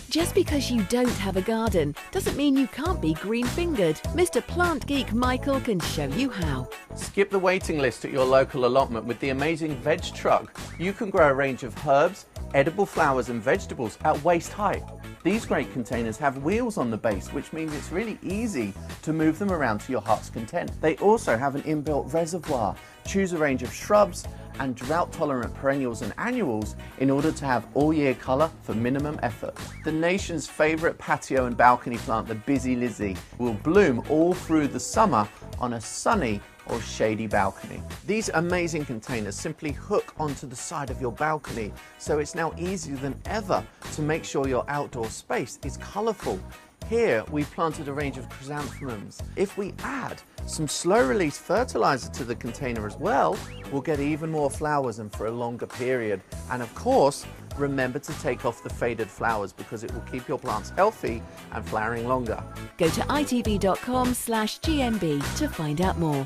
Just because you don't have a garden doesn't mean you can't be green-fingered. Mr. Plant Geek Michael can show you how. Skip the waiting list at your local allotment with the amazing veg truck. You can grow a range of herbs, edible flowers and vegetables at waist height. These great containers have wheels on the base, which means it's really easy to move them around to your heart's content. They also have an inbuilt reservoir. Choose a range of shrubs and drought-tolerant perennials and annuals in order to have all-year colour for minimum effort. The nation's favourite patio and balcony plant, the Busy Lizzie, will bloom all through the summer on a sunny or shady balcony. These amazing containers simply hook onto the side of your balcony, so it's now easier than ever to make sure your outdoor space is colourful. Here we've planted a range of chrysanthemums. If we add some slow-release fertilizer to the container as well, we'll get even more flowers and for a longer period. And of course, remember to take off the faded flowers because it will keep your plants healthy and flowering longer. Go to itv.com/GMB to find out more.